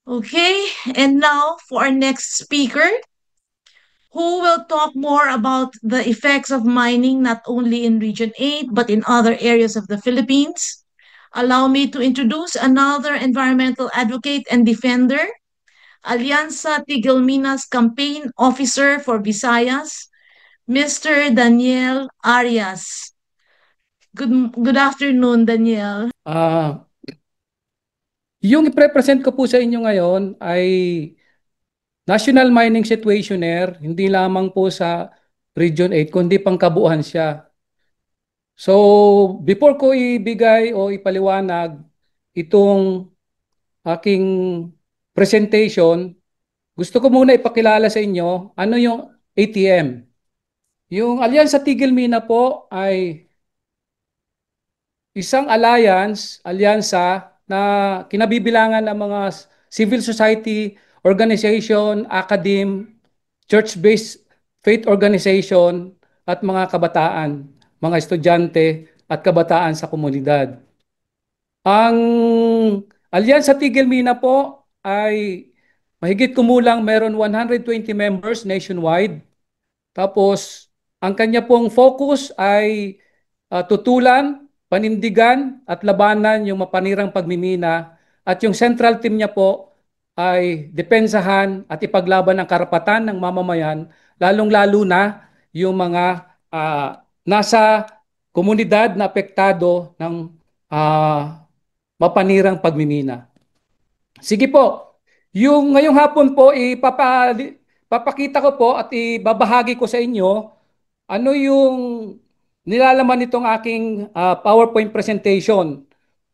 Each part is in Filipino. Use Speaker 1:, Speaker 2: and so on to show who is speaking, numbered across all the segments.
Speaker 1: Okay, and now for our next speaker, who will talk more about the effects of mining not only in Region 8 but in other areas of the Philippines. Allow me to introduce another environmental advocate and defender, Alianza Tigilminas Campaign Officer for Visayas, Mr. Daniel Arias. Good afternoon, Daniel.
Speaker 2: Ah, yung i-present ko po sa inyo ngayon ay national mining situationer, hindi lamang po sa Region 8, kundi pangkabuuan siya. So, before ko ibigay o ipaliwanag itong aking presentation, gusto ko muna ipakilala sa inyo ano yung ATM. Yung Alyansa Tigil Mina po ay isang alyansa na kinabibilangan ng mga civil society organization, church-based faith organization, at mga kabataan, mga estudyante at kabataan sa komunidad. Ang Alyansa Tigil Mina po ay mahigit kumulang meron 120 members nationwide. Tapos, ang kanya pong focus ay tutulan, panindigan at labanan yung mapanirang pagmimina, at yung central team niya po ay depensahan at ipaglaban ang karapatan ng mamamayan, lalong-lalo na yung mga nasa komunidad na apektado ng mapanirang pagmimina. Sige po, yung ngayong hapon po papakita ko po at ibabahagi ko sa inyo ano yung nilalaman nitong aking PowerPoint presentation.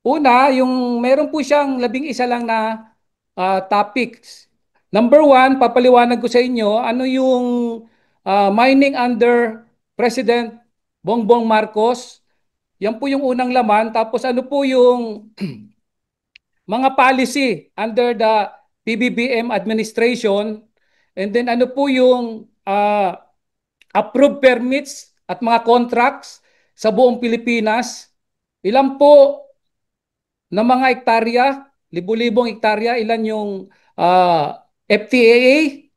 Speaker 2: Una, yung meron po siyang 11 lang na topics. Number one, papaliwanag ko sa inyo ano yung mining under President Bongbong Marcos. Yan po yung unang laman. Tapos ano po yung mga policy under the PBBM administration. And then ano po yung approved permits at mga contracts sa buong Pilipinas. Ilan po na mga hektarya, libu-libong hektarya, ilan yung FTAA,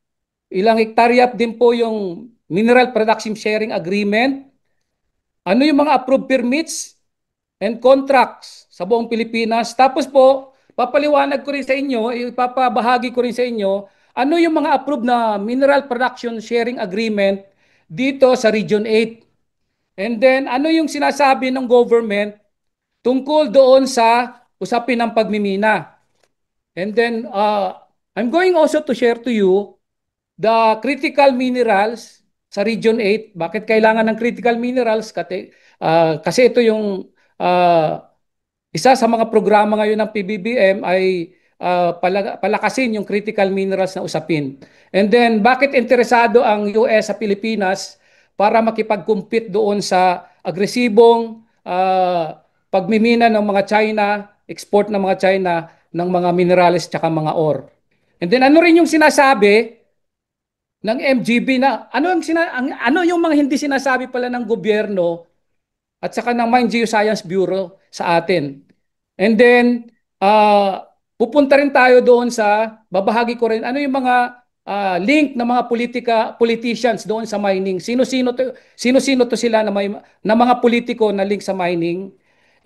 Speaker 2: ilang hektarya din po yung Mineral Production Sharing Agreement, ano yung mga approved permits and contracts sa buong Pilipinas. Tapos po, papaliwanag ko rin sa inyo, ipapabahagi ko rin sa inyo, ano yung mga approved na Mineral Production Sharing Agreement dito sa Region 8. And then, ano yung sinasabi ng government tungkol doon sa usapin ng pagmimina. And then, I'm going also to share to you the critical minerals sa Region 8. Bakit kailangan ng critical minerals? Kasi ito yung isa sa mga programa ngayon ng PBBM ay palakasin yung critical minerals na usapin. And then, bakit interesado ang US sa Pilipinas para makipag-compete doon sa agresibong pagmimina ng mga China, export ng mga China ng mga minerals at mga ore. And then, ano rin yung sinasabi ng MGB na ano yung mga hindi sinasabi pala ng gobyerno at saka ng Mine Geoscience Bureau sa atin. And then, pupunta rin tayo doon babahagi ko rin, ano yung mga link ng mga politicians doon sa mining. Sino-sino to sila na mga politiko na link sa mining.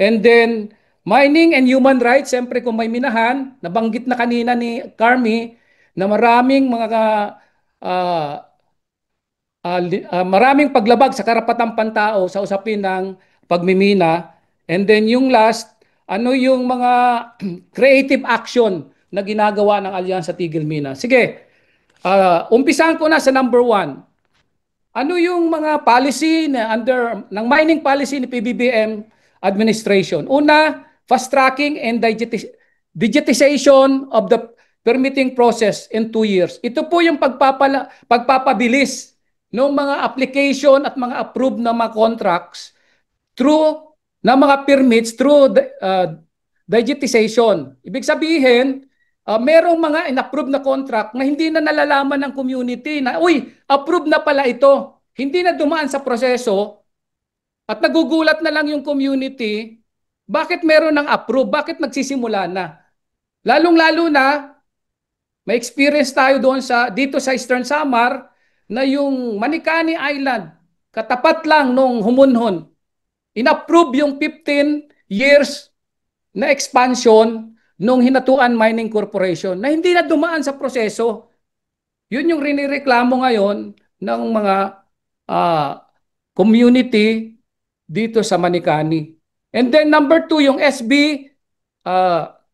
Speaker 2: And then, mining and human rights, siyempre kung may minahan, nabanggit na kanina ni Carmi, na maraming mga maraming paglabag sa karapatang pantao sa usapin ng pagmimina. And then yung last, ano yung mga creative action na ginagawa ng Alyansa Tigil Mina. Sige, umpisahan ko na sa number one. Ano yung mga policy na under ng mining policy ni PBBM administration? Una, fast tracking and digitization of the permitting process in 2 years. Ito po yung pagpapabilis ng mga application at mga approved na mga contracts through na mga permits through digitization. Ibig sabihin, merong mga in-approve na contract na hindi na nalalaman ng community na, uy, approved na pala ito. Hindi na dumaan sa proseso at nagugulat na lang yung community, bakit meron ng approve? Bakit nagsisimula na? Lalong-lalo na May experience tayo doon dito sa Eastern Samar na yung Manicani Island, katapat lang nung Humunhon, inapprove yung 15 years na expansion nung Hinatuan Mining Corporation na hindi na dumaan sa proseso. Yun yung rinireklamo ngayon ng mga community dito sa Manicani. And then number 2, yung SB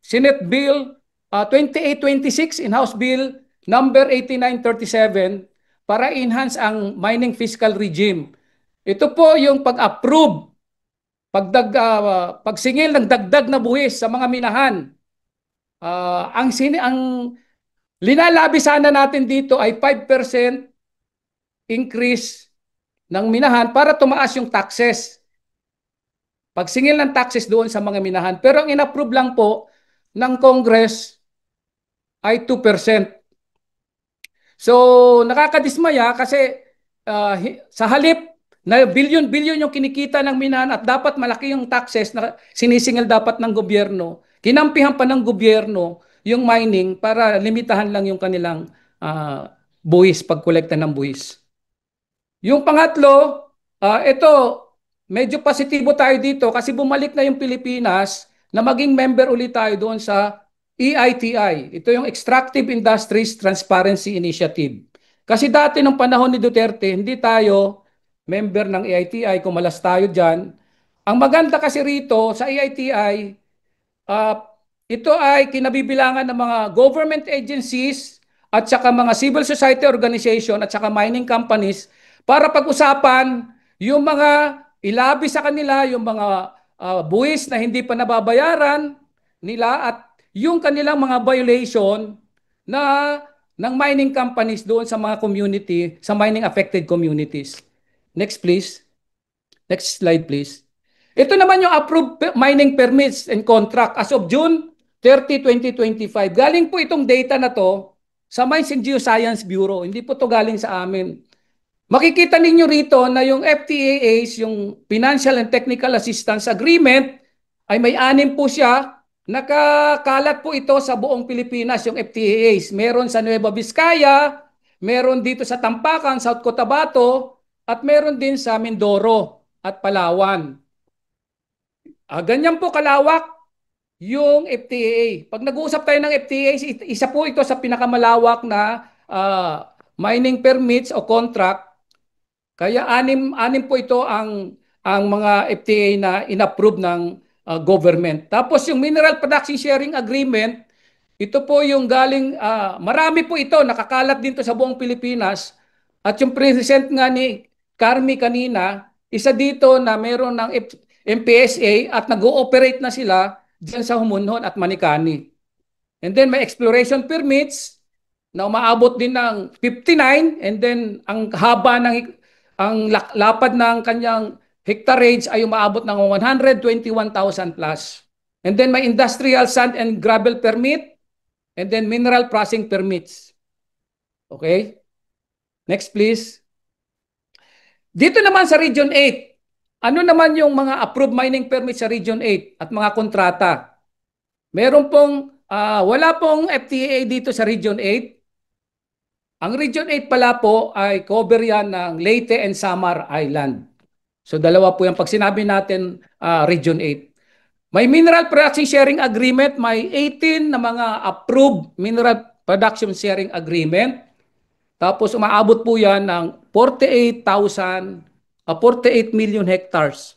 Speaker 2: Senate Bill 2826 in House Bill number 8937 para enhance ang mining fiscal regime. Ito po yung pag-approve, pagsingil ng dagdag na buwis sa mga minahan. Ang linalabi sana natin dito ay 5% increase ng minahan para tumaas yung taxes. Pagsingil ng taxes doon sa mga minahan. Pero ang inapprove lang po ng Congress ay 2%. So nakakadismaya kasi sa halip na bilyon-bilyon yung kinikita ng minahan at dapat malaki yung taxes na sinisingil dapat ng gobyerno, kinampihan pa ng gobyerno yung mining para limitahan lang yung kanilang buwis, pagkolekta ng buwis. Yung pangatlo, ito, medyo positibo tayo dito kasi bumalik na yung Pilipinas na maging member ulit tayo doon sa EITI. Ito yung Extractive Industries Transparency Initiative. Kasi dati nung panahon ni Duterte, hindi tayo member ng EITI, kumalas tayo dyan. Ang maganda kasi rito sa EITI, ito ay kinabibilangan ng mga government agencies at saka mga civil society organization at saka mining companies para pag-usapan yung mga ilabi sa kanila, yung mga buwis na hindi pa nababayaran nila at yung kanilang mga violation na ng mining companies doon sa mga community, sa mining affected communities. Next please. Next slide please. Ito naman yung approved mining permits and contract as of June 30, 2025. Galing po itong data na to sa Mines and Geoscience Bureau. Hindi po to galing sa amin. Makikita ninyo rito na yung FTAAs, yung Financial and Technical Assistance Agreement, ay may 6 po siya. Nakakalat po ito sa buong Pilipinas, yung FTAAs. Meron sa Nueva Vizcaya, meron dito sa Tampakan, South Cotabato, at meron din sa Mindoro at Palawan. Ganyan po kalawak yung FTAA. Pag nag-uusap tayo ng FTAA, isa po ito sa pinakamalawak na mining permits o contract. Kaya anim po ito ang mga FTA na inapprove ng government. Tapos yung Mineral Production Sharing Agreement, ito po yung galing, marami po ito, nakakalat din to sa buong Pilipinas. At yung present nga ni Carmi kanina, isa dito na meron ng MPSA at nag-ooperate na sila dyan sa Humunhon at Manicani. And then may exploration permits na umaabot din ng 59 and then ang haba ng lapad ng kanyang hectarage ay umaabot ng 121,000 plus. And then may industrial sand and gravel permit and then mineral processing permits. Okay? Next please. Dito naman sa Region 8, ano naman yung mga approved mining permits sa Region 8 at mga kontrata? Meron pong, wala pong FTA dito sa Region 8. Ang Region 8 pala po ay cover yan ng Leyte and Samar Island. So dalawa po yan. Pag sinabi natin Region 8. May Mineral Production Sharing Agreement, may 18 na mga approved Mineral Production Sharing Agreement. Tapos umaabot po yan ng 48 million hectares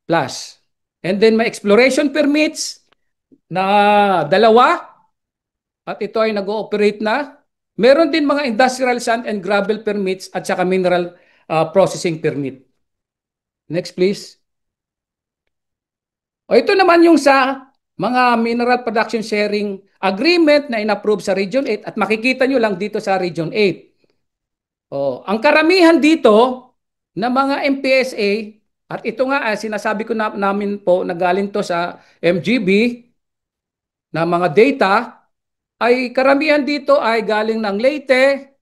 Speaker 2: plus. And then may exploration permits na dalawa at ito ay nag-ooperate na. Meron din mga industrial sand and gravel permits at saka mineral processing permit. Next please. Ito naman yung sa mga mineral production sharing agreement na inapprove sa Region 8 at makikita nyo lang dito sa Region 8. Ang karamihan dito na mga MPSA at ito nga sinasabi ko namin po na galing to sa MGB na mga data ay karamihan dito ay galing ng Leyte,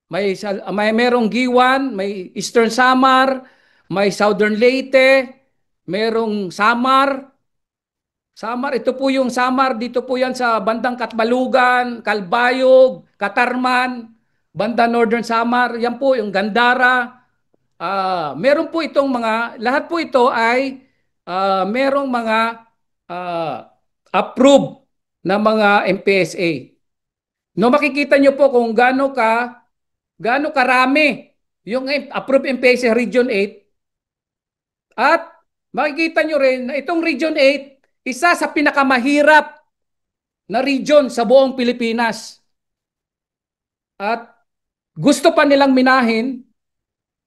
Speaker 2: may merong Giwan, may Eastern Samar, may Southern Leyte, merong Samar, Samar, ito po yung Samar, dito po yan sa bandang Katbalugan, Kalbayog, Katarman, banda Northern Samar, yan po yung Gandara. Meron po itong mga, lahat po ito ay merong mga approved na mga MPSA. No, makikita nyo po kung gaano karami yung approved MPSA Region 8 at makikita nyo rin na itong Region 8 isa sa pinakamahirap na region sa buong Pilipinas. At gusto pa nilang minahin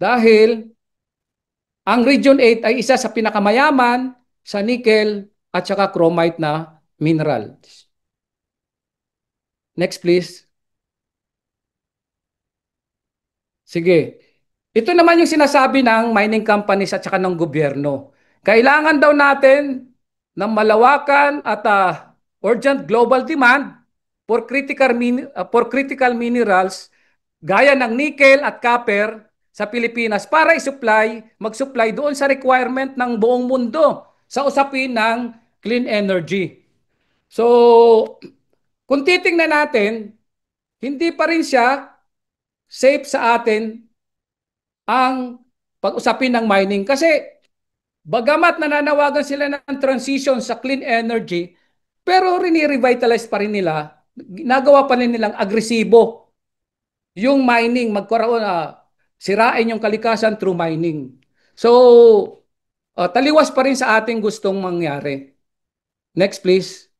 Speaker 2: dahil ang Region 8 ay isa sa pinakamayaman sa nickel at saka chromite na mineral. Next please. Sige. Ito naman yung sinasabi ng mining companies at saka ng gobyerno. Kailangan daw natin ng malawakan at urgent global demand for critical minerals gaya ng nickel at copper sa Pilipinas para mag-supply doon sa requirement ng buong mundo sa usapin ng clean energy. So, kung titingnan natin, hindi pa rin siya safe sa atin ang pag-usapin ng mining kasi bagamat nananawagan sila ng transition sa clean energy, pero rini-revitalize pa rin nila, nagawa pa rin nilang agresibo yung mining, magkaroon sirain yung kalikasan through mining. So, taliwas pa rin sa ating gustong mangyari. Next please.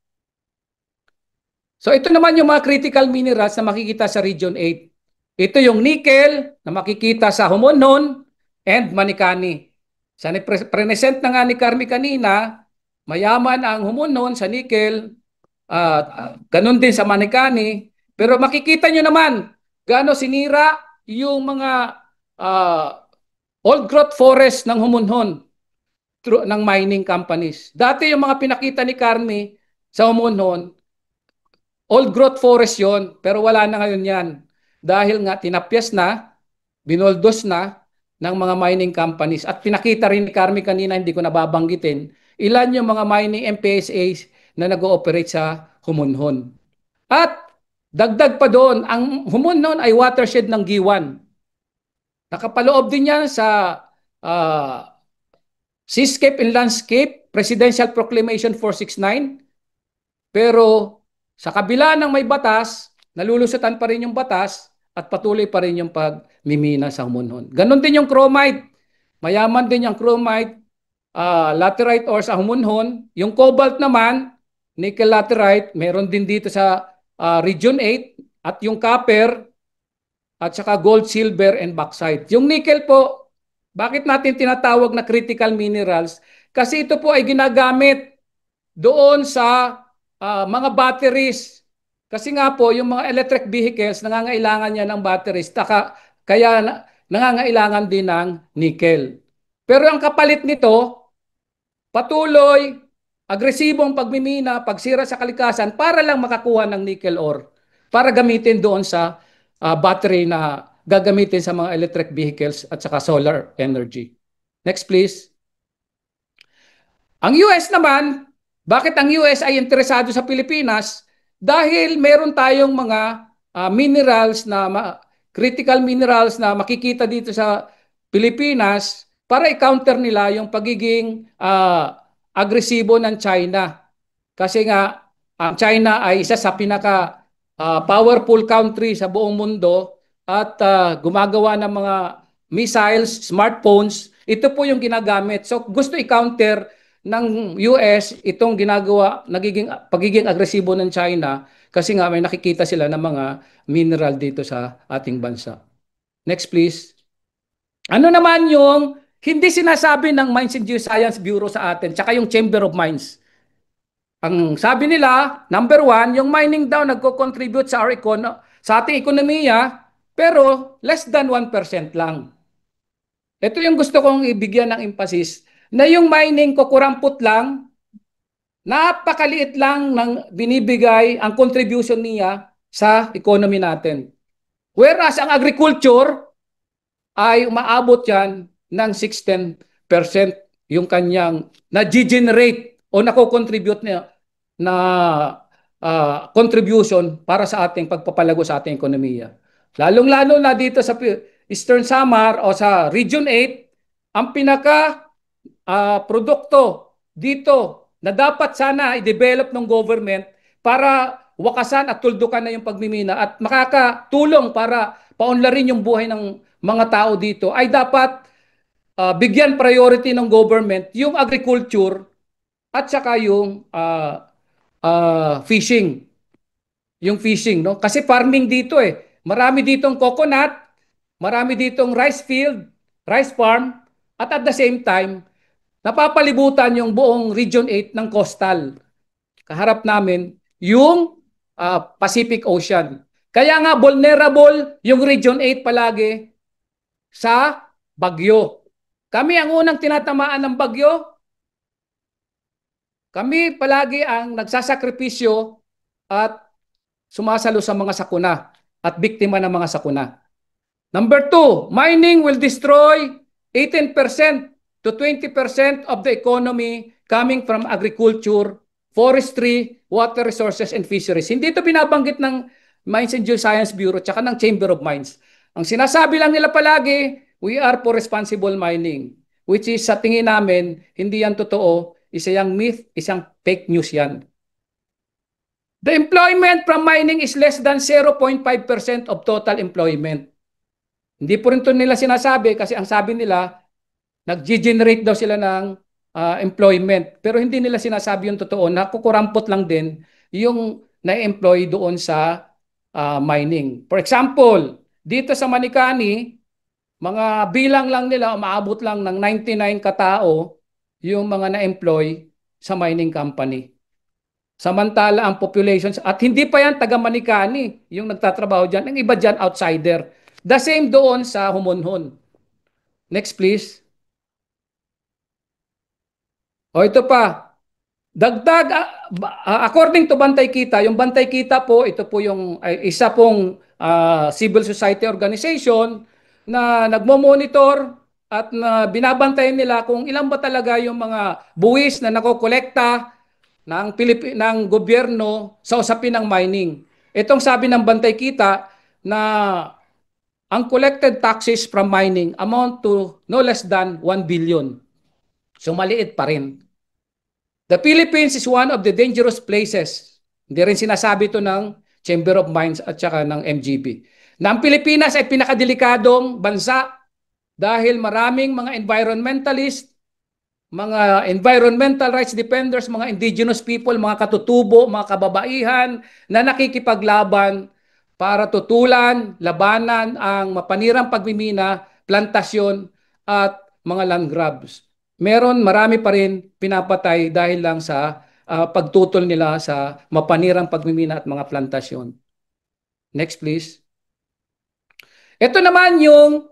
Speaker 2: So ito naman yung mga critical minerals na makikita sa Region 8. Ito yung nickel na makikita sa Homonhon and Manikani. Sa present na nga ni Carmi kanina, mayaman ang Homonhon sa nickel, ganun din sa Manikani. Pero makikita nyo naman gaano sinira yung mga old growth forest ng Homonhon ng mining companies. Dati yung mga pinakita ni Carmi sa Homonhon, old growth forest yon, pero wala na ngayon yan. Dahil nga tinapyas na, binoldos na ng mga mining companies. At pinakita rin ni Carmi kanina, hindi ko nababanggitin, ilan yung mga mining MPSAs na nag-ooperate sa Homonhon. At dagdag pa doon, ang Homonhon ay watershed ng Giwan. Nakapaloob din yan sa Seascape and Landscape Presidential Proclamation 469. Pero sa kabila ng may batas, nalulusutan pa rin yung batas at patuloy pa rin yung pagmimina sa Homonhon. Ganon din yung chromite. Mayaman din yung chromite, laterite ore sa Homonhon. Yung cobalt naman, nickel laterite, meron din dito sa Region 8. At yung copper, at saka gold, silver, and bauxite. Yung nickel po, bakit natin tinatawag na critical minerals? Kasi ito po ay ginagamit doon sa mga batteries. Kasi nga po, yung mga electric vehicles, nangangailangan niya ng batteries. Kaya nangangailangan din ng nickel. Pero ang kapalit nito, patuloy, agresibong pagmimina, pagsira sa kalikasan para lang makakuha ng nickel ore. Para gamitin doon sa battery na gagamitin sa mga electric vehicles at saka solar energy. Next please. Ang US naman, bakit ang US ay interesado sa Pilipinas? Dahil meron tayong mga minerals critical minerals na makikita dito sa Pilipinas para i-counter nila yung pagiging agresibo ng China. Kasi nga ang China ay isa sa pinaka powerful country sa buong mundo at gumagawa ng mga missiles, smartphones. Ito po yung ginagamit. So gusto i-counter ng US itong pagiging agresibo ng China kasi nga may nakikita sila ng mga mineral dito sa ating bansa. Next please. Ano naman yung hindi sinasabi ng Mines and Geoscience Bureau sa atin tsaka yung Chamber of Mines? Ang sabi nila, number one, yung mining daw nagko-contribute sa sa ating ekonomiya, pero less than 1% lang. Ito yung gusto kong ibigyan ng emphasis, na yung mining kukurampot lang, napakaliit lang ng binibigay ang contribution niya sa economy natin. Whereas ang agriculture ay umaabot yan ng 16% yung kanyang na-generate o nako-contribute na contribution para sa ating pagpapalago sa ating ekonomiya. Lalong-lalo na dito sa Eastern Samar o sa Region 8, ang pinaka produkto dito na dapat sana i-develop ng government para wakasan at tuldukan na yung pagmimina at makakatulong para paunlarin yung buhay ng mga tao dito, ay dapat bigyan priority ng government yung agriculture at saka yung fishing. Yung fishing, no? Kasi farming dito eh. Marami ditong coconut, marami ditong rice field, rice farm, at the same time, napapalibutan yung buong Region 8 ng coastal. Kaharap namin yung Pacific Ocean. Kaya nga vulnerable yung Region 8 palagi sa bagyo. Kami ang unang tinatamaan ng bagyo. Kami palagi ang nagsasakripisyo at sumasalo sa mga sakuna at biktima ng mga sakuna. Number 2, mining will destroy 18% to 20% of the economy coming from agriculture, forestry, water resources, and fisheries. Hindi ito binabanggit ng Mines and Geoscience Bureau tsaka ng Chamber of Mines. Ang sinasabi lang nila palagi, we are for responsible mining, which is sa tingin namin, hindi yan totoo, isa yang myth, isang fake news yan. The employment from mining is less than 0.5% of total employment. Hindi po rin ito nila sinasabi kasi ang sabi nila, nag-generate daw sila ng employment. Pero hindi nila sinasabi yung totoo. Nakukurampot lang din yung na-employ doon sa mining. For example, dito sa Manikani, mga bilang lang nila, umaabot lang ng 99 katao yung mga na-employ sa mining company. Samantala ang populations, at hindi pa yan taga Manikani yung nagtatrabaho dyan, ang iba dyan outsider. The same doon sa Humonhon. Next please. O ito pa. Dagdag, according to Bantay Kita, yung Bantay Kita po, ito po yung isa pong civil society organization na nagmo-monitor at na binabantayan nila kung ilan ba talaga yung mga buwis na nakokolekta ng gobyerno sa usapin ng mining. Itong sabi ng Bantay Kita na ang collected taxes from mining amount to no less than 1 billion. So maliit pa rin. The Philippines is one of the dangerous places. Hindi rin sinasabi ito ng Chamber of Mines at saka ng MGB. Na ang Pilipinas ay pinakadelikadong bansa dahil maraming mga environmentalist, mga environmental rights defenders, mga indigenous people, mga katutubo, mga kababaihan na nakikipaglaban para tutulan, labanan ang mapanirang pagmimina, plantasyon at mga land grabs. Marami pa rin pinapatay dahil lang sa pagtutol nila sa mapanirang pagmimina at mga plantasyon. Next please. Ito naman yung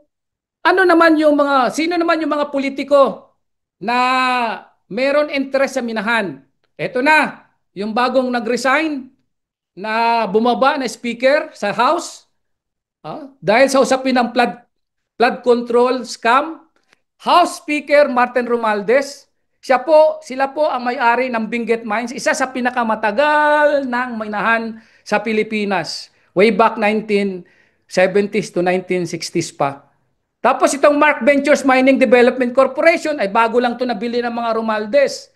Speaker 2: sino naman yung mga politiko na meron interest sa minahan. Ito na, yung bagong nag-resign na bumaba na speaker sa House dahil sa usapin ng flood control scam. House Speaker Martin Romualdez, sila po ang may-ari ng Benguet Mines, isa sa pinakamatagal ng minahan sa Pilipinas. Way back 1970s to 1960s pa. Tapos itong Mark Ventures Mining Development Corporation ay bago lang ito nabili ng mga Romualdez.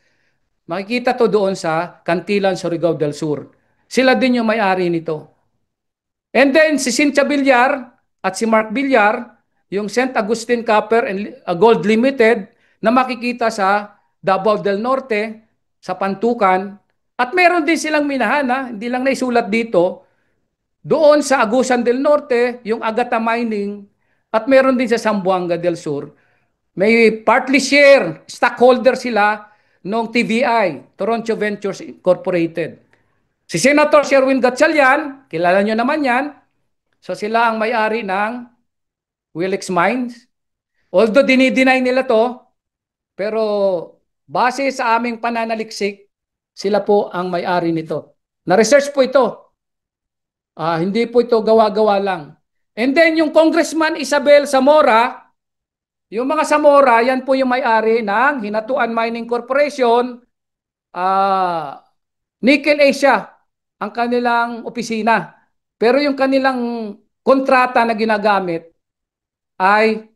Speaker 2: Makikita to doon sa Cantilan, Surigao del Sur. Sila din yung may-ari nito. And then si Cynthia Villar at si Mark Villar, yung St. Agustin Copper and Gold Limited na makikita sa Davao del Norte, sa Pantukan. At meron din silang minahan, hindi lang naisulat dito. Doon sa Agusan del Norte, yung Agata Mining, at meron din sa Zamboanga del Sur. May partly share, stockholder sila ng TVI, Toronto Ventures Incorporated. Si Senator Sherwin Gatchalian, kilala nyo naman yan. So sila ang may-ari ng Willix Mines. Although dinideny nila to, pero base sa aming pananaliksik, sila po ang may-ari nito. Na-research po ito. Hindi po ito gawa-gawa lang. And then yung Congressman Isabel Zamora, yung mga Zamora, yan po yung may-ari ng Hinatuan Mining Corporation Nickel Asia ang kanilang opisina. Pero yung kanilang kontrata na ginagamit ay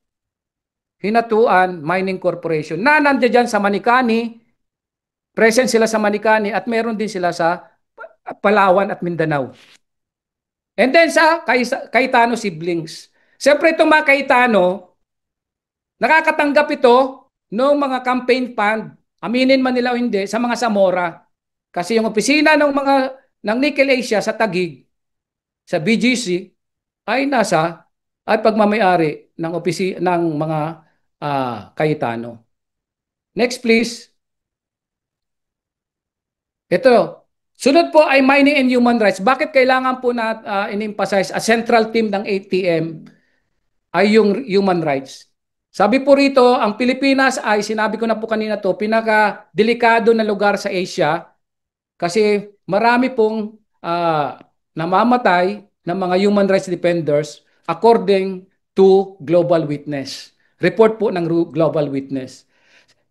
Speaker 2: Hinatuan Mining Corporation na nandiyan dyan sa Manikani, present sila sa Manikani at meron din sila sa Palawan at Mindanao. And then sa Cayetano siblings. Siyempre itong mga Cayetano, nakakatanggap ito ng mga campaign fund, aminin man nila o hindi, sa mga Zamora. Kasi yung opisina ng Nickel Asia sa Taguig, sa BGC, ay pagmamayari ng mga Cayetano. Next please. Ito, sunod po ay mining and human rights. Bakit kailangan po na in-emphasize a central theme ng ATM ay yung human rights? Sabi po rito, ang Pilipinas ay, sinabi ko na po kanina to, pinaka-delikado na lugar sa Asia kasi marami pong namamatay ng mga human rights defenders according to Global Witness. Report po ng Global Witness.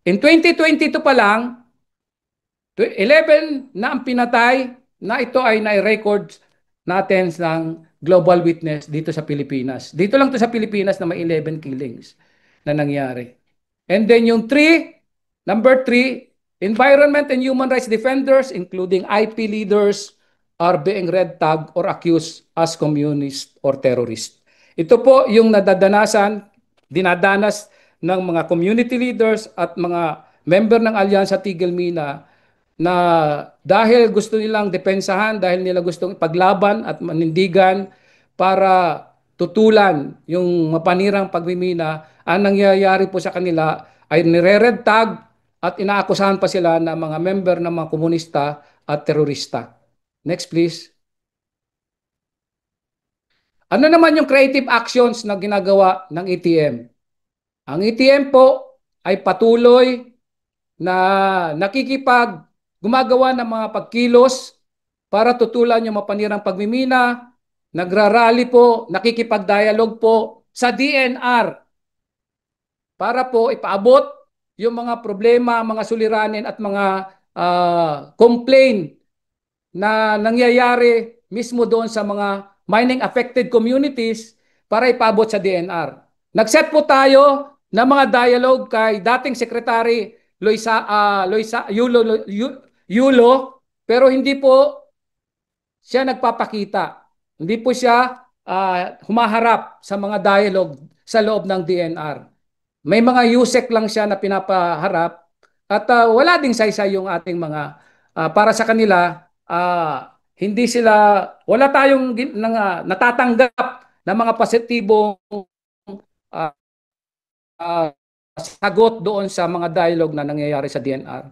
Speaker 2: In 2022 pa lang, 11 na ang pinatay na ito ay na-record natin ng Global Witness dito sa Pilipinas. Dito lang to sa Pilipinas na may 11 killings na nangyari. And then yung number 3, environment and human rights defenders including IP leaders are being red tagged or accused as communist or terrorist. Ito po yung dinadanas ng mga community leaders at mga member ng Alyansa Tigil Mina na dahil gusto nilang depensahan, dahil nila gustong ipaglaban at manindigan para tutulan yung mapanirang pagmimina, ang nangyayari po sa kanila ay nire-red tag at inaakusahan pa sila na mga member ng mga komunista at terorista. Next please. Ano naman yung creative actions na ginagawa ng ATM? Ang ATM po ay patuloy na gumagawa ng mga pagkilos para tutulan yung mapanirang pagmimina, nagrarally po, nakikipag-dialogue po sa DNR para po ipaabot yung mga problema, mga suliranin at mga complaint na nangyayari mismo doon sa mga mining affected communities para ipaabot sa DNR. Nag-set po tayo ng mga dialogue kay dating Secretary Yulo, pero hindi po siya nagpapakita. Hindi po siya humaharap sa mga dialogue sa loob ng DNR. May mga USEC lang siya na pinapaharap at wala ding saysay yung ating mga para sa kanila wala tayong natatanggap na mga positibong sagot doon sa mga dialogue na nangyayari sa DNR.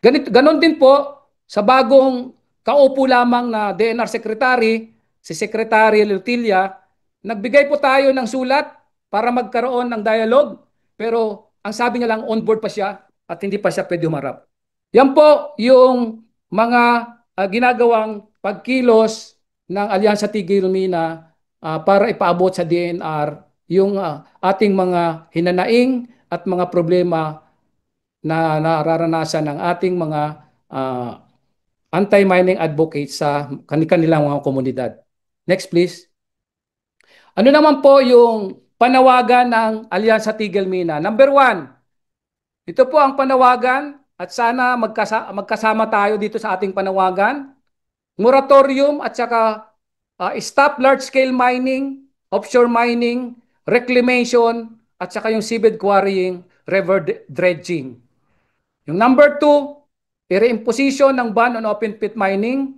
Speaker 2: Ganon din po sa bagong kaupo lamang na DNR Secretary, si Secretary Lutilla, nagbigay po tayo ng sulat para magkaroon ng dialogue, pero ang sabi niya lang on board pa siya at hindi pa siya pwede humarap. Yan po yung mga ginagawang pagkilos ng Alyansa Tigil Mina para ipaabot sa DNR yung ating mga hinanaing at mga problema na nararanasan ng ating mga anti-mining advocates sa kanilang mga komunidad. Next please. Ano naman po yung panawagan ng Alyansa Tigil Mina? Number 1, ito po ang panawagan at sana magkasama tayo dito sa ating panawagan. Moratorium at saka stop large-scale mining, offshore mining, reclamation, at saka yung seabed quarrying, river dredging. Yung number 2, i-reimposition ng ban on open pit mining.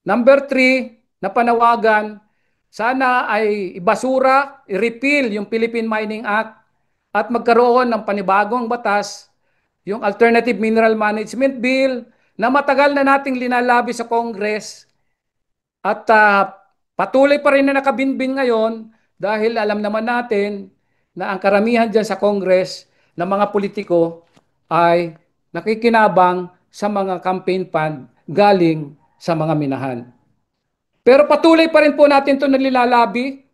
Speaker 2: Number 3, na panawagan, sana ay ibasura, i-repeal yung Philippine Mining Act at magkaroon ng panibagong batas, yung Alternative Mineral Management Bill, na matagal na nating linalabi sa Congress at patuloy pa rin na nakabinbin ngayon dahil alam naman natin na ang karamihan dyan sa Congress ng mga politiko ay nakikinabang sa mga campaign fund galing sa mga minahan. Pero patuloy pa rin po natin ito nilalabi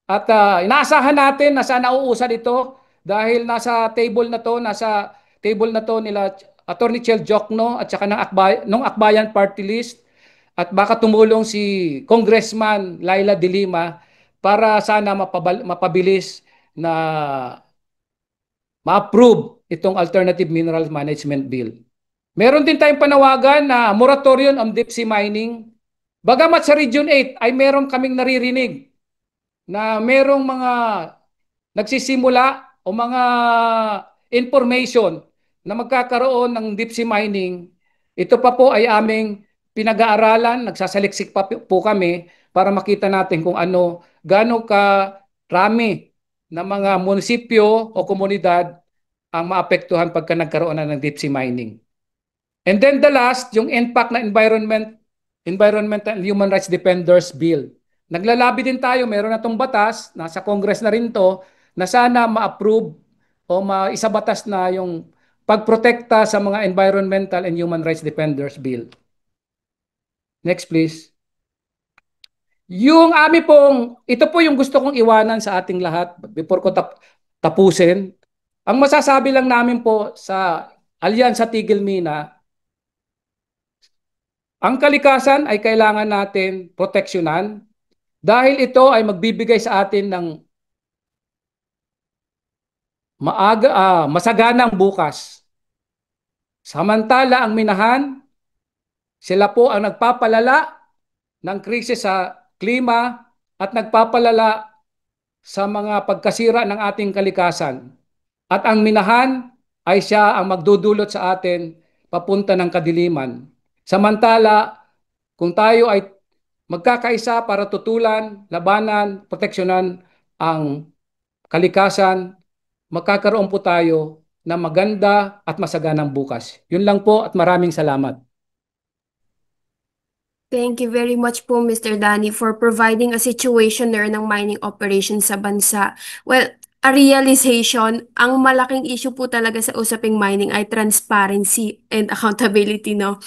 Speaker 2: at inaasahan natin na sana uusad ito dahil nasa table na to nila Attorney Chel Jokno at saka ng Akbayan Party List, at baka tumulong si Congressman Laila De Lima para sana mapabilis na ma-approve itong Alternative Mineral Management Bill. Meron din tayong panawagan na moratorium on deep sea mining. Bagamat sa Region 8 ay meron kaming naririnig na merong mga nagsisimula o mga information na magkakaroon ng deep sea mining. Ito pa po ay aming pinag-aaralan, nagsasaliksik pa po kami para makita natin kung ano, gaano karami na mga munisipyo o komunidad ang maapektuhan pagka nagkaroon na ng deep sea mining. And then the last, yung impact na Environmental and Human Rights Defenders Bill. Naglalabi din tayo, meron na itong batas, nasa Congress na rin to, na sana ma-approve o maisabatas na yung pagprotekta sa mga Environmental and Human Rights Defenders Bill. Next please. Yung ito po yung gusto kong iwanan sa ating lahat before ko tapusin. Ang masasabi lang namin po sa Alyansa Tigil Mina, ang kalikasan ay kailangan natin proteksyonan dahil ito ay magbibigay sa atin ng masaganang bukas. Samantala ang minahan, sila po ang nagpapalala ng krisis sa klima at nagpapalala sa mga pagkasira ng ating kalikasan. At ang minahan ay siya ang magdudulot sa atin papunta ng kadiliman. Samantala, kung tayo ay magkakaisa para tutulan, labanan, proteksyonan ang kalikasan, magkakaroon po tayo ng maganda at masaganang bukas. Yun lang po at maraming salamat.
Speaker 3: Thank you very much po, Mr. Danny, for providing a situationer ng mining operations sa bansa. Well, a realization, ang malaking issue po talaga sa usaping mining ay transparency and accountability, no?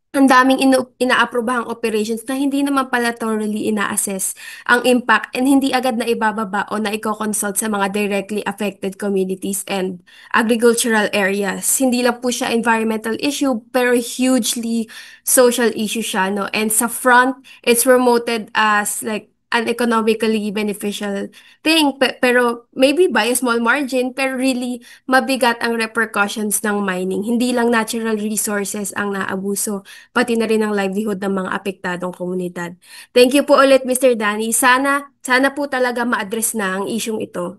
Speaker 3: Ang daming inaaprobahang operations na hindi naman pala thoroughly ina-assess ang impact and hindi agad na ibababa o na i-consult sa mga directly affected communities and agricultural areas. Hindi lang po siya environmental issue pero hugely social issue siya, no? And sa front, it's promoted as like an economically beneficial thing, pero maybe by a small margin, pero really mabigat ang repercussions ng mining. Hindi lang natural resources ang naabuso, pati na rin ang livelihood ng mga apektadong komunidad. Thank you po ulit, Mr. Danny. Sana po talaga ma-address na ang isyung ito.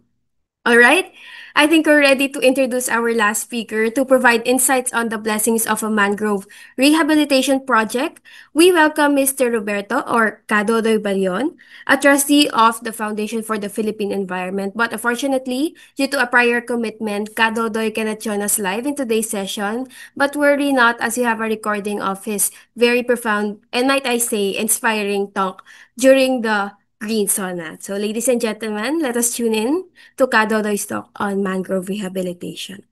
Speaker 3: Alright, I think we're ready to introduce our last speaker to provide insights on the blessings of a mangrove rehabilitation project. We welcome Mr. Roberto or Kadodoy Balion, a trustee of the Foundation for the Philippine Environment. But unfortunately, due to a prior commitment, Kadodoy cannot join us live in today's session. But worry not, as you have a recording of his very profound and, might I say, inspiring talk during the Green Sauna. So, ladies and gentlemen, let us tune in to Kadodoy's talk on mangrove rehabilitation.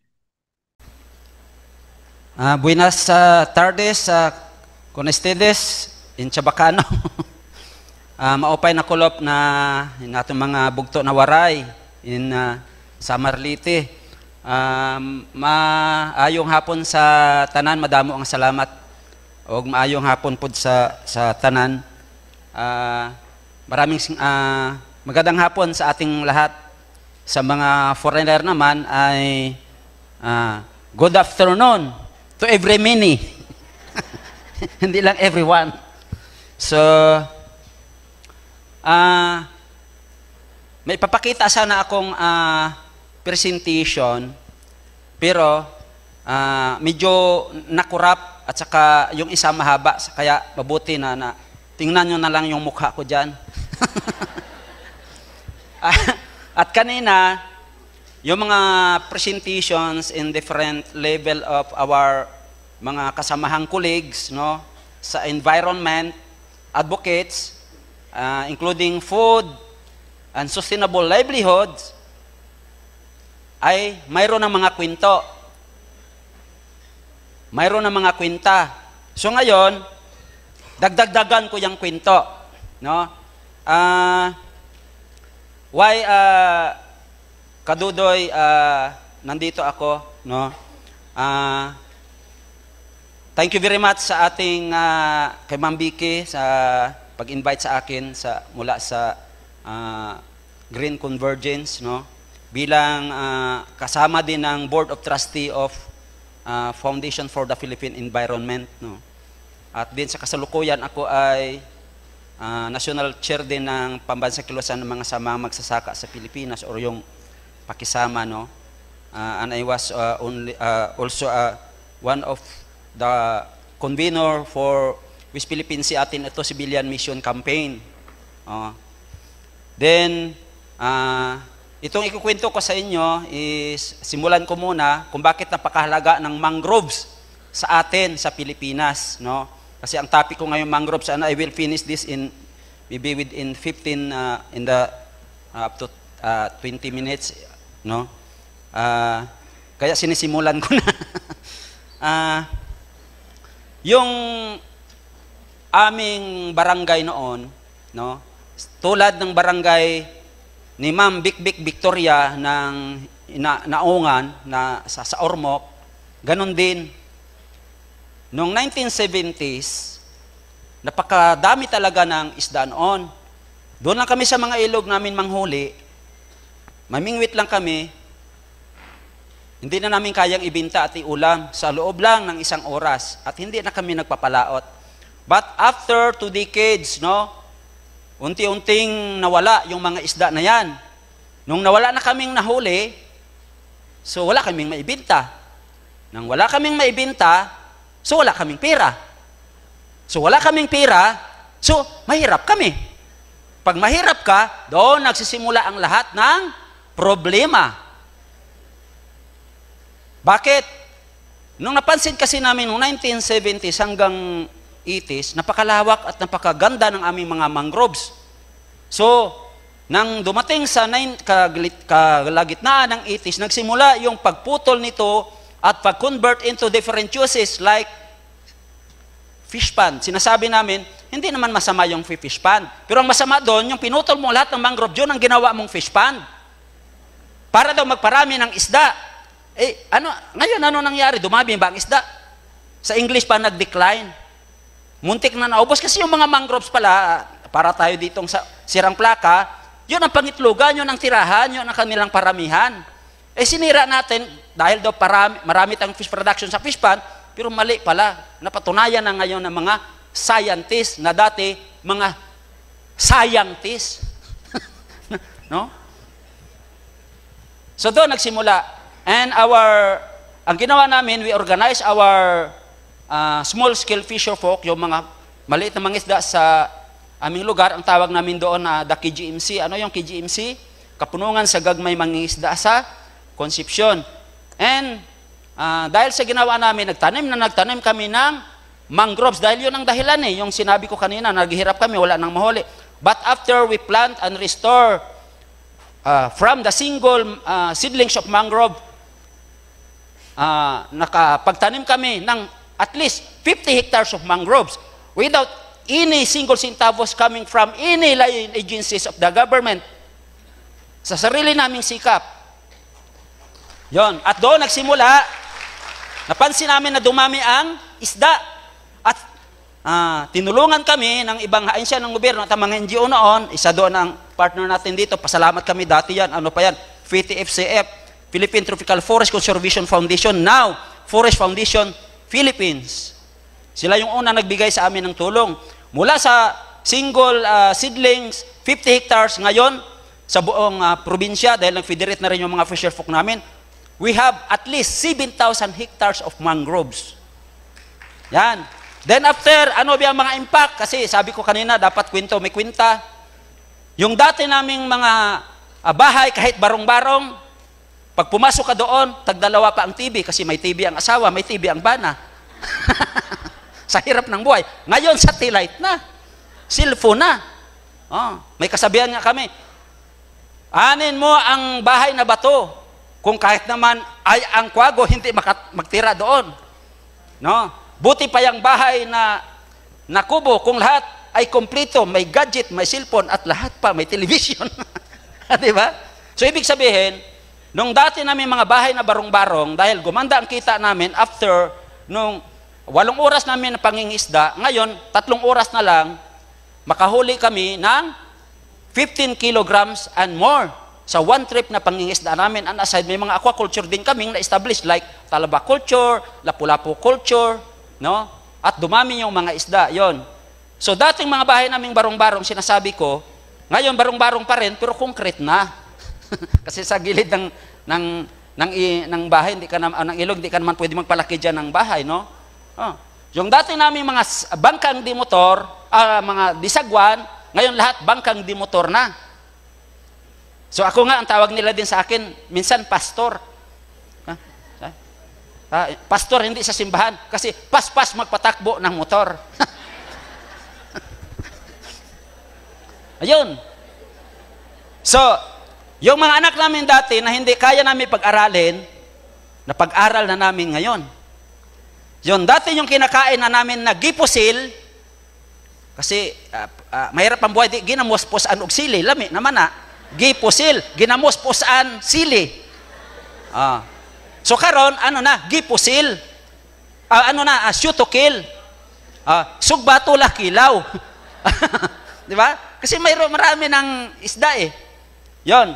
Speaker 4: Buenas tardes, con ustedes in Chabacano. Maupay na kulop na atong mga bugto na waray in Samarlite. Maayong hapon sa tanan, madamo ang salamat. Og maayong hapon pud sa tanan. Maraming magandang hapon sa ating lahat. Sa mga foreigner naman ay good afternoon to every mini. Hindi lang everyone. So, may papakita sana akong presentation, pero medyo nakurap at saka yung isa mahaba, kaya mabuti na tingnan nyo na lang yung mukha ko dyan. At kanina, yung mga presentations in different level of our mga kasamahang colleagues, no, sa environment, advocates, including food and sustainable livelihoods, ay mayroon ng mga kwento. Mayroon ng mga kwenta. So ngayon, dagdagdagan ko yung kwento, no? Why Kadudoy nandito ako, no? thank you very much sa ating kay Ma'am Vicky sa pag-invite sa akin mula sa Green Convergence, no? Bilang kasama din ng Board of Trustee of Foundation for the Philippine Environment, no? At din sa kasalukuyan ako ay national chair din ng Pambansang Kilusan ng mga samang magsasaka sa Pilipinas or yung pakisama, no? And I was also one of the convener for West Philippine Sea atin ito civilian mission campaign. Then itong ikukwento ko sa inyo is simulan ko muna kung bakit napakahalaga ng mangroves sa atin sa Pilipinas, no? Kasi ang topic ko ngayon mangroves, and I will finish this in maybe within 15 in the up to 20 minutes, no? Kaya sinisimulan ko na. Yung aming barangay noon, no? Tulad ng barangay ni Ma'am Bikbik Victoria ng Naungan na sa Ormoc, ganun din. Noong 1970s, napakadami talaga ng isda noon. Doon lang kami sa mga ilog namin manghuli, mamingwit lang kami, hindi na namin kayang ibinta at iulam sa loob lang ng isang oras at hindi na kami nagpapalaot. But after 2 decades, no, unti-unting nawala yung mga isda na yan. Nung nawala na kaming nahuli, so wala kaming maibinta. Nang wala kaming maibinta, so wala kaming pera. So wala kaming pera, so mahirap kami. Pag mahirap ka, doon nagsisimula ang lahat ng problema. Bakit? Nung napansin kasi namin noong 1970s hanggang 80s, napakalawak at napakaganda ng aming mga mangroves. So, nang dumating sa kalagitnaan ng 80s, nagsimula yung pagputol nito at pag-convert into different uses like fish pond. Sinasabi namin, hindi naman masama yung fish pond. Pero ang masama doon, yung pinutol mo lahat ng mangrove, yun ang ginawa mong fish pond. Para daw magparami ng isda. Ngayon ano nangyari? Dumami ba ang isda? Sa English pa nag-decline. Muntik na naubos kasi yung mga mangroves pala, para tayo ditong sa Sirang Plaka, yun ang pangitlugan, yun ang tirahan, yun ang kanilang paramihan. Sinira natin, dahil daw marami tayong fish production sa fish pond, pero mali pala. Napatunayan na ngayon ng mga scientists na dati, mga scientists. No? So doon nagsimula. And ang ginawa namin, we organize our small-scale fisher folk, yung mga maliit na mga isda sa aming lugar. Ang tawag namin doon na the KGMC. Ano yung KGMC? Kapunungan sa Gagmay Mangingisda sa Concepcion. And dahil sa ginawa namin, nagtanim kami ng mangroves. Dahil yun ang dahilan yung sinabi ko kanina, naghihirap kami, wala nang mahuli. But after we plant and restore from the single seedlings of mangrove, nakapagtanim kami ng at least 50 hectares of mangroves without any single centavos coming from any agencies of the government. Sa sarili naming sikap. Yon. At doon nagsimula, napansin namin na dumami ang isda. At tinulungan kami ng ibang ahensya ng gobyerno at mga NGO noon. Isa doon ang partner natin dito. Pasalamat kami dati yan. Ano pa yan? FTFCF. Philippine Tropical Forest Conservation Foundation, now Forest Foundation Philippines. Sila yung una nagbigay sa amin ng tulong. Mula sa single seedlings, 50 hectares ngayon sa buong probinsya, dahil nag-federate na rin yung mga fisher folk namin, we have at least 7,000 hectares of mangroves. Yan. Then after, ano ba ang mga impact? Kasi sabi ko kanina, dapat kwento, may kwenta. Yung dati naming mga bahay, kahit barong-barong, pag pumasok ka doon, tagdalawa pa ang TV kasi may TV ang asawa, may TV ang bana. Sa hirap ng buhay. Ngayon, satellite na. Cellphone na. May kasabihan nga kami, anin mo ang bahay na bato kung kahit naman ay ang kwago, hindi magtira doon. No? Buti pa yung bahay na kubo kung lahat ay kompleto, may gadget, may cellphone at lahat pa, may television. Diba? So, ibig sabihin, nung dati namin mga bahay na barong-barong, dahil gumanda ang kita namin after nung 8 oras namin na pangingisda, ngayon 3 oras na lang, makahuli kami ng 15 kilograms and more sa one trip na pangingisda namin. And aside, may mga aquaculture din kaming na-establish like Talaba culture, Lapu-Lapu culture, no? At dumami yung mga isda, yon. So dating mga bahay naming barong-barong, sinasabi ko, ngayon barong-barong pa rin, pero concrete na. Kasi sa gilid ng bahay, ng ilog, hindi ka naman pwede magpalaki dyan ng bahay, no? Oh. Yung dati namin mga bangkang di motor, mga disagwan, ngayon lahat bangkang di motor na. So ako nga, ang tawag nila din sa akin, minsan pastor. Pastor hindi sa simbahan, kasi pas-pas magpatakbo ng motor. Ayun. So, yung mga anak namin dati na hindi kaya namin pag-aralin, na pag-aral na namin ngayon. Yun, dati yung kinakain na namin na gipusil, kasi mahirap ang buhay, ginamosposan og sili, lami naman na, gipusil, ginamosposan sili. So karon ano na, gipusil, shoot to kill, sugbato la kilaw. Di ba? Kasi marami ng isda eh. Yon.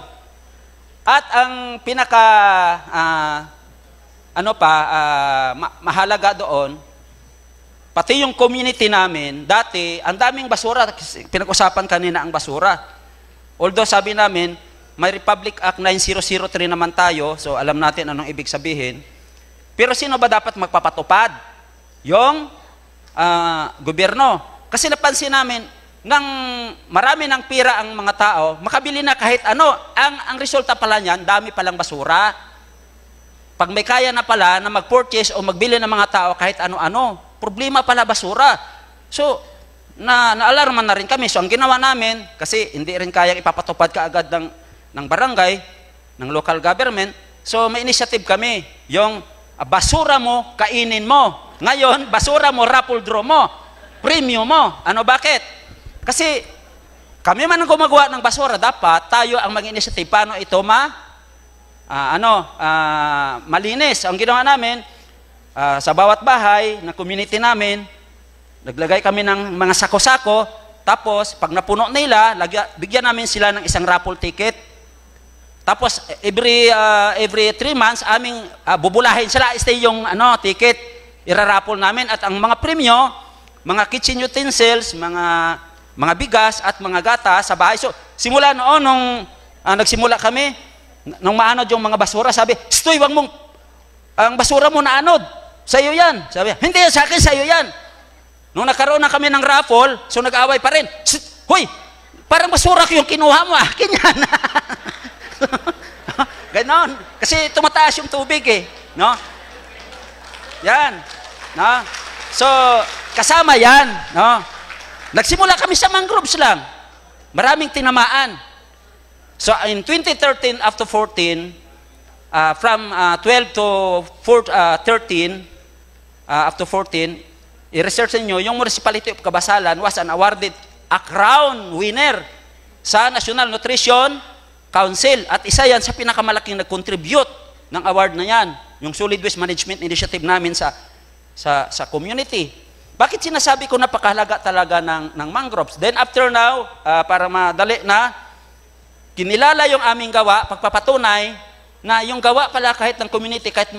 Speaker 4: At ang pinaka mahalaga doon, pati yung community namin, dati, ang daming basura, pinag-usapan kanina ang basura. Although sabi namin, may Republic Act 9003 naman tayo, so alam natin anong ibig sabihin. Pero sino ba dapat magpapatupad? Yung gobyerno. Kasi napansin namin, nang marami ng pira ang mga tao, makabili na kahit ano, ang resulta pala niyan, dami palang basura. Pag may kaya na pala na mag-purchase o magbili ng mga tao kahit ano-ano, problema pala basura. So, naalarman na rin kami. So, ang ginawa namin, kasi hindi rin kaya ipapatupad kaagad ng barangay, ng local government, so may initiative kami. Yung basura mo, kainin mo. Ngayon, basura mo, raffle draw mo. Premium mo. Ano, bakit? Kasi, kami man ang gumagawa ng basura, dapat tayo ang mag-initiative. Paano ito malinis. Ang ginawa namin, sa bawat bahay, na community namin, naglagay kami ng mga sako-sako, tapos, pag napuno nila, bigyan namin sila ng isang raffle ticket. Tapos, every 3 months, aming bubulahin sila, stay yung ticket, iraraffle namin. At ang mga premyo, mga kitchen utensils, mga bigas, at mga gata sa bahay. So, simula noon, nung nagsimula kami, nung maanod yung mga basura, sabi, Stoy, wag mong, ang basura mo naanod, sa'yo yan. Sabi, hindi yan sa akin, sa'yo yan. Nung nagkaroon na kami ng raffle, so nag-away pa rin, Hoy, parang basura ko yung kinuha mo, akin yan. Ganon, kasi tumataas yung tubig eh, no? Yan, no? So, kasama yan, no? Nagsimula kami sa mangroves lang, maraming tinamaan. So in 2013 up to 14, from 12 to 13, up to 14, i-research niyo yung Municipality of Cabasalan was an awarded a crown winner sa National Nutrition Council. At isa yan sa pinakamalaking nag-contribute ng award na yan, yung Solid Waste Management Initiative namin sa community. Bakit sinasabi ko napakahalaga talaga ng mangroves? Then after now, para madali na, kinilala yung aming gawa, pagpapatunay na yung gawa pala kahit ng community, kahit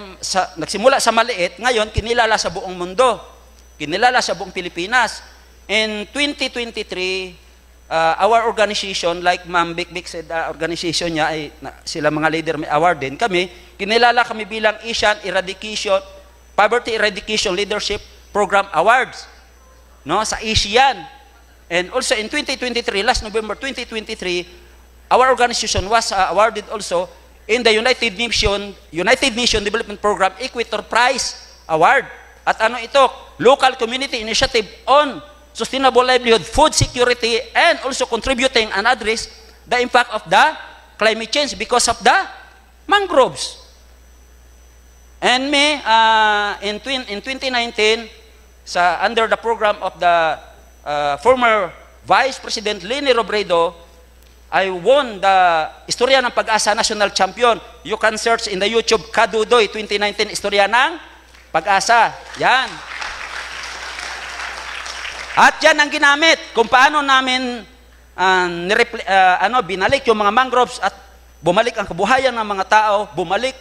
Speaker 4: nagsimula sa maliit, ngayon kinilala sa buong mundo, kinilala sa buong Pilipinas. In 2023, our organization, like Ma'am Bik said, organization niya, sila mga leader may award din, kami, kinilala kami bilang Asian Poverty Eradication Leadership Program Awards, no, sa ASEAN. And also in 2023, last November 2023, our organization was awarded also in the United Nations Development Program Equator Prize Award. At ano ito? Local Community Initiative on Sustainable Livelihood, Food Security, and also contributing and address the impact of the climate change because of the mangroves. And in 2019, under the program of the former Vice President Leni Robredo, I won the Istorya ng Pag-asa National Champion. You can search in the YouTube, Kadudoy 2019, Istorya ng Pag-asa. Yan. At yan ang ginamit kung paano namin binalik yung mga mangroves at bumalik ang kabuhayan ng mga tao, bumalik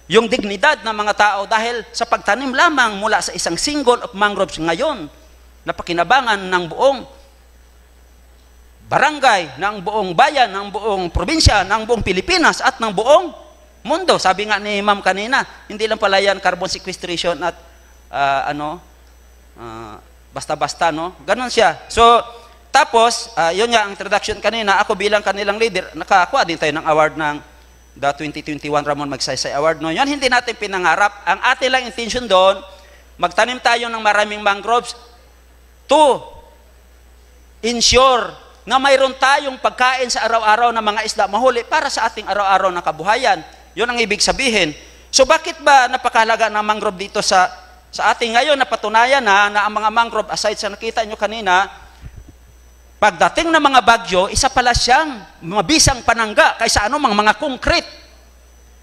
Speaker 4: yung dignidad ng mga tao dahil sa pagtanim lamang mula sa isang single of mangroves ngayon na pakinabangan ng buong barangay, ng buong bayan, ng buong probinsya, ng buong Pilipinas at ng buong mundo. Sabi nga ni Ma'am kanina, hindi lang pala yan carbon sequestration at basta-basta, no? Ganon siya. So, tapos, yun nga ang introduction kanina, ako bilang kanilang leader, nakakuha din tayo ng award ng the 2021 Ramon Magsaysay Award. No? Yun, hindi natin pinangarap. Ang ating lang intention doon, magtanim tayo ng maraming mangroves to ensure na mayroon tayong pagkain sa araw-araw ng mga isda mahuli para sa ating araw-araw na kabuhayan. Yun ang ibig sabihin. So bakit ba napakahalaga ng mangrove dito sa ating ngayon? Napatunayan na ang mga mangrove, aside sa nakita nyo kanina, pagdating ng mga bagyo, isa pala siyang mabisang panangga kaysa mga concrete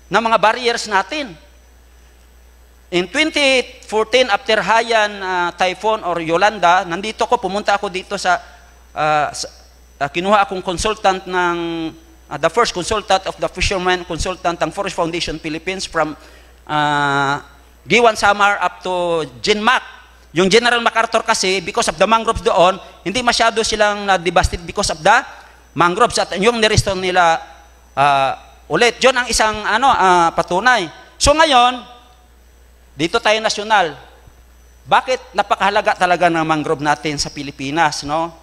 Speaker 4: na mga barriers natin. In 2014, after Haiyan Typhoon or Yolanda, pumunta ako dito kinuha akong consultant ng, the first consultant of the fisherman consultant ng Forest Foundation Philippines from Giwan Samar up to Genmac. Yung General MacArthur kasi, because of the mangroves doon, hindi masyado silang na-devastated because of the mangroves at yung nirestore nila ulit. Yun ang isang patunay. So ngayon, dito tayo nasyonal. Bakit napakahalaga talaga ng mangrove natin sa Pilipinas, no?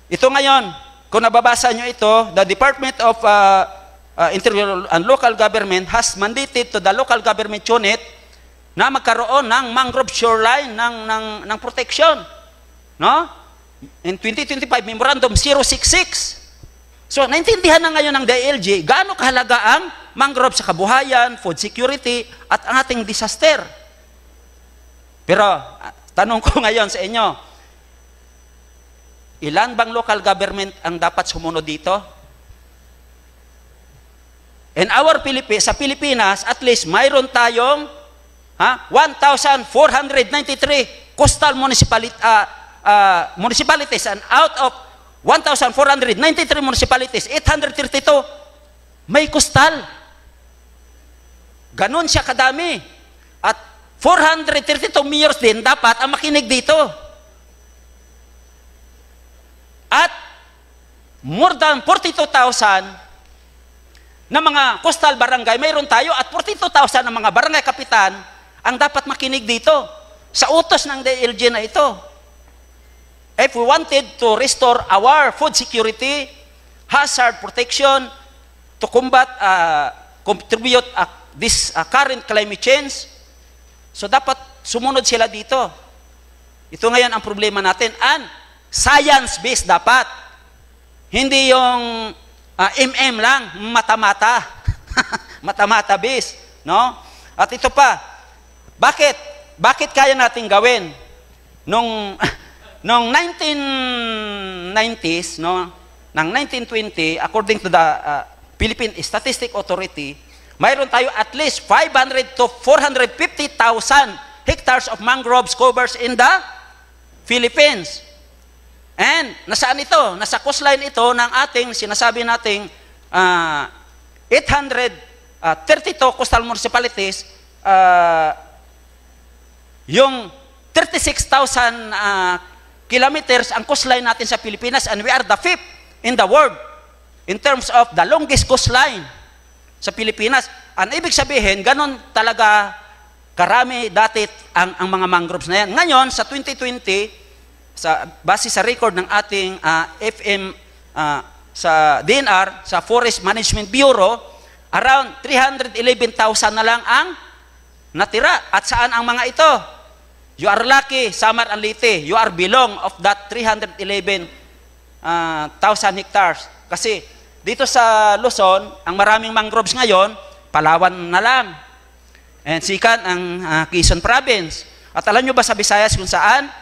Speaker 4: Ito ngayon, kung nababasa nyo ito, the Department of Interior and Local Government has mandated to the local government unit na magkaroon ng mangrove shoreline ng protection. No? In 2025, Memorandum 066. So, naintindihan na ngayon ng DILG gaano kahalaga ang mangrove sa kabuhayan, food security, at ang ating disaster. Pero, tanong ko ngayon sa inyo, ilan bang local government ang dapat sumunod dito? In our sa Pilipinas, at least mayroon tayong 1,493 coastal municipalities, and out of 1,493 municipalities, 832 may coastal. Ganon siya kadami. At 432 mayors din dapat ang makinig dito. At more than 42,000 na mga coastal barangay mayroon tayo at 42,000 na mga barangay kapitan ang dapat makinig dito sa utos ng DILG na ito. If we wanted to restore our food security, hazard protection, to combat, contribute this current climate change, so dapat sumunod sila dito. Ito ngayon ang problema natin. And science-based dapat. Hindi yung lang, mata-mata. Mata-mata-based. No? At ito pa, bakit kaya natin gawin? Nung 1990s, no, ng 1920, according to the Philippine Statistic Authority, mayroon tayo at least 500 to 450,000 hectares of mangroves covers in the Philippines. And nasaan ito? Nasa coastline ito ng ating sinasabi nating 832 coastal municipalities, yung 36,000 kilometers ang coastline natin sa Pilipinas, and we are the 5th in the world in terms of the longest coastline sa Pilipinas. Ang ibig sabihin, ganon talaga karami dati ang mga mangroves na yan. Ngayon, sa 2020, base sa record ng ating FM sa DNR, sa Forest Management Bureau, around 311,000 na lang ang natira. At saan ang mga ito? You are lucky, Samar and Leyte. You are belong of that 311,000 hectares. Kasi dito sa Luzon, ang maraming mangroves ngayon, Palawan na lang. And sikat ang Quezon Province. At alam nyo ba sa Visayas kung saan?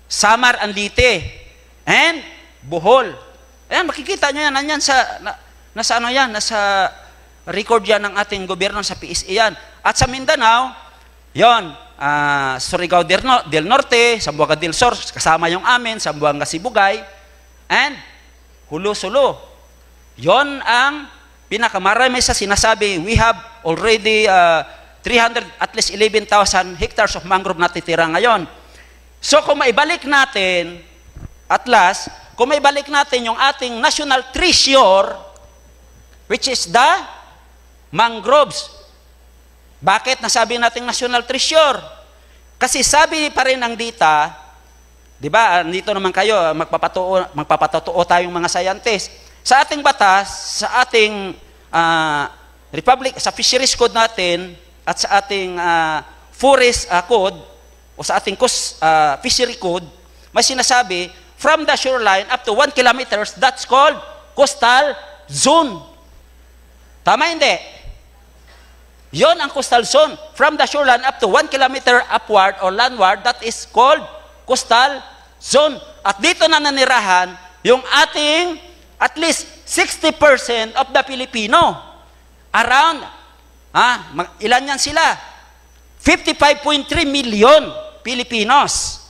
Speaker 4: Samar and Leyte, and Bohol. Ayan, makikita nyo yan. Nanyan nasa record yan ng ating gobyerno sa PSA yan. At sa Mindanao, yon, Surigao del Norte, Zamboanga del Sur, kasama yung amin, Zamboanga Sibugay, and Hulu-Sulu. Yon ang pinakamarami sa sinasabi. We have already 300, at least 11,000 hectares of mangrove na titira ngayon. So kung maibalik natin, at last, kung maibalik natin yung ating national treasure, which is the mangroves. Bakit nasabi natin national treasure? Kasi sabi pa rin ng DITA, di ba, dito naman kayo, magpapatotoo tayong mga scientists. Sa ating batas, sa ating sa fisheries code natin, at sa ating forest code, o sa ating fishery code, may sinasabi, from the shoreline up to 1 kilometers, that's called coastal zone. Tama hindi? Yon ang coastal zone. From the shoreline up to 1 kilometer upward or landward, that is called coastal zone. At dito na nanirahan yung ating at least 60% of the Filipino. Around, ilan yan sila? 55.3 million Filipinos.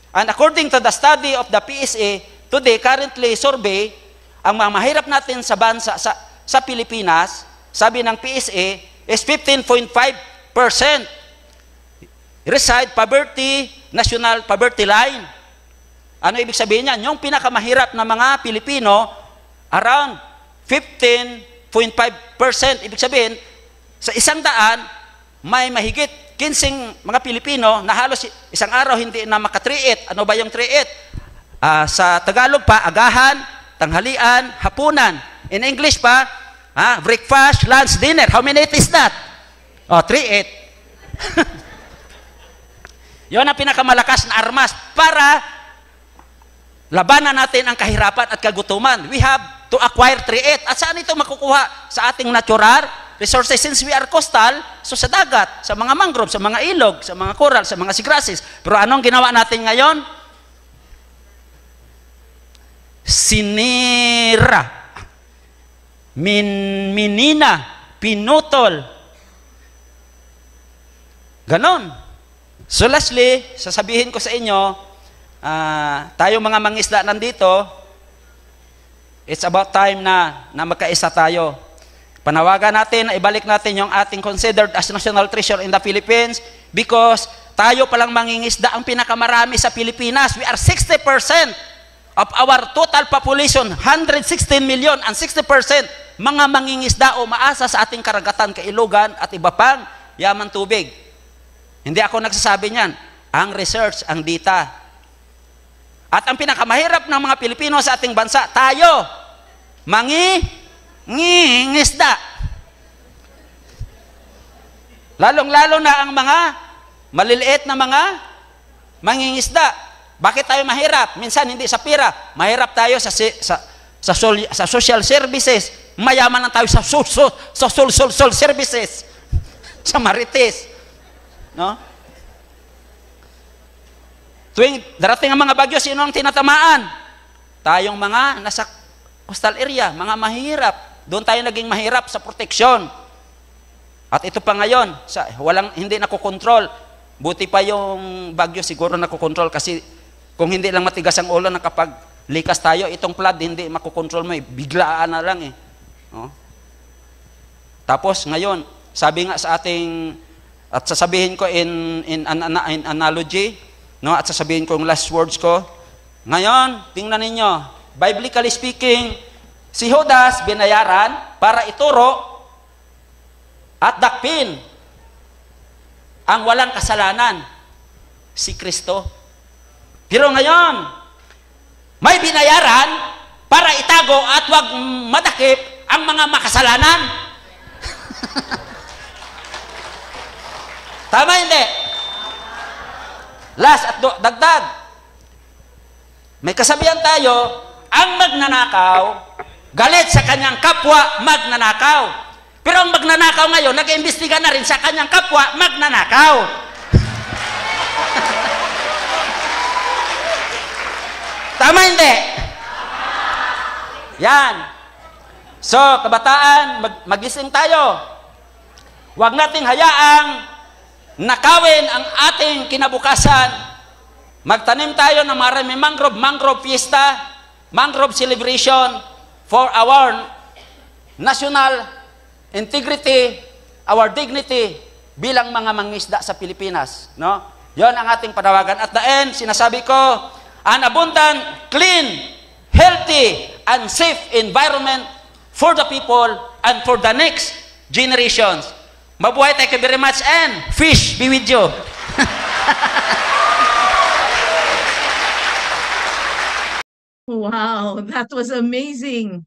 Speaker 4: And according to the study of the PSA, today, currently survey, ang mga mahirap natin sa bansa, sa Pilipinas, sabi ng PSA, is 15.5%. Reside poverty, national poverty line. Ano ibig sabihin yan? Yung pinakamahirap na mga Pilipino, around 15.5%. Ibig sabihin, sa 100, may mahigit 15 mga Pilipino na halos isang araw hindi na maka-3-eat. Ano ba yung 3-eat? Sa Tagalog pa, agahan, tanghalian, hapunan. In English pa, breakfast, lunch, dinner. How many is that? 3-eat. Yun ang pinakamalakas na armas para labanan natin ang kahirapan at kagutuman. We have to acquire 3-eat. At saan ito makukuha? Sa ating natural resources, since we are coastal, so sa dagat, sa mga mangrove, sa mga ilog, sa mga coral, sa mga seagrasses. Pero anong ginawa natin ngayon? Sinira, minina, pinutol. Ganon. So lastly, sasabihin ko sa inyo, tayo mga mangisda nandito, it's about time na magkaisa tayo. Panawagan natin na ibalik natin yung ating considered as national treasure in the Philippines because tayo palang mangingisda ang pinakamarami sa Pilipinas. We are 60% of our total population, 116 million, and 60% mga mangingisda o maasa sa ating karagatan, kailugan at iba pang yaman tubig. Hindi ako nagsasabi niyan. Ang research, ang data. At ang pinakamahirap ng mga Pilipino sa ating bansa, tayo, mangingisda. Lalong-lalo na ang mga maliliit na mga mangingisda. Bakit tayo mahirap? Minsan hindi sa pira. Mahirap tayo sa social services. Mayaman lang tayo sa social services. Sa marites. No? Tuwing darating ang mga bagyo, sino ang tinatamaan? Tayong mga nasa coastal area, mga mahirap. Doon tayo naging mahirap sa proteksyon. At ito pa ngayon, hindi nakokontrol. Buti pa yung bagyo siguro nakokontrol kasi kung hindi lang matigas ang ulo na kapag likas tayo, itong flood hindi makokontrol mo, biglaan na lang eh. No? Tapos ngayon, sabi nga sa ating, at sasabihin ko in analogy, no? At sasabihin ko yung last words ko, ngayon, tingnan ninyo, biblically speaking, si Judas binayaran para ituro at dakpin ang walang kasalanan, si Kristo. Pero ngayon, may binayaran para itago at wag madakip ang mga makasalanan. Tama hindi? Last at dagdag. May kasabihan tayo, ang magnanakaw, galit sa kanyang kapwa, magnanakaw. Pero ang magnanakaw ngayon, nag-iimbestiga na rin sa kanyang kapwa, magnanakaw. Tama hindi? Yan. So, kabataan, magising tayo. Huwag nating hayaang nakawin ang ating kinabukasan. Magtanim tayo ng marami mangrove fiesta, mangrove celebration for our national integrity, our dignity bilang mga mangisda sa Pilipinas, no? 'Yon ang ating panawagan. At the end, sinasabi ko, an abundant, clean, healthy, and safe environment for the people and for the next generations. Mabuhay, thank you very much, and fish be with you.
Speaker 1: Wow, that was amazing.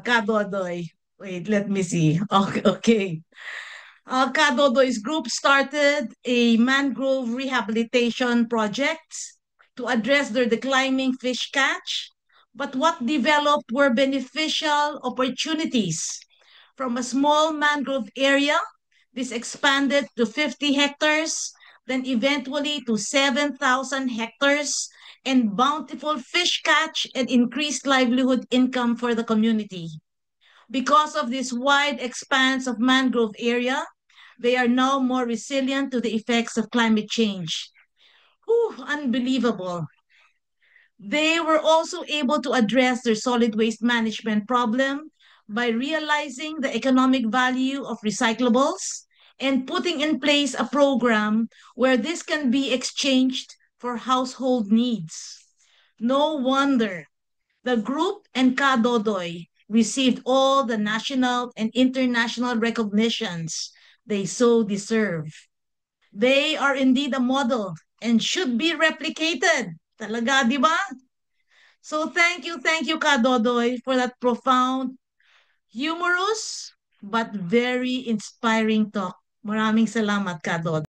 Speaker 1: Kadodoy. Wait, let me see. Okay. Kadodoy's group started a mangrove rehabilitation project to address their declining fish catch. But what developed were beneficial opportunities. From a small mangrove area, this expanded to 50 hectares, then eventually to 7,000 hectares, and bountiful fish catch and increased livelihood income for the community. Because of this wide expanse of mangrove area, they are now more resilient to the effects of climate change. Whew, unbelievable. They were also able to address their solid waste management problem by realizing the economic value of recyclables and putting in place a program where this can be exchanged for household needs. No wonder the group and Kadodoy received all the national and international recognitions they so deserve. They are indeed a model and should be replicated. Talaga, di ba? So thank you, Kadodoy, for that profound, humorous, but very inspiring talk. Maraming salamat, Kadodoy.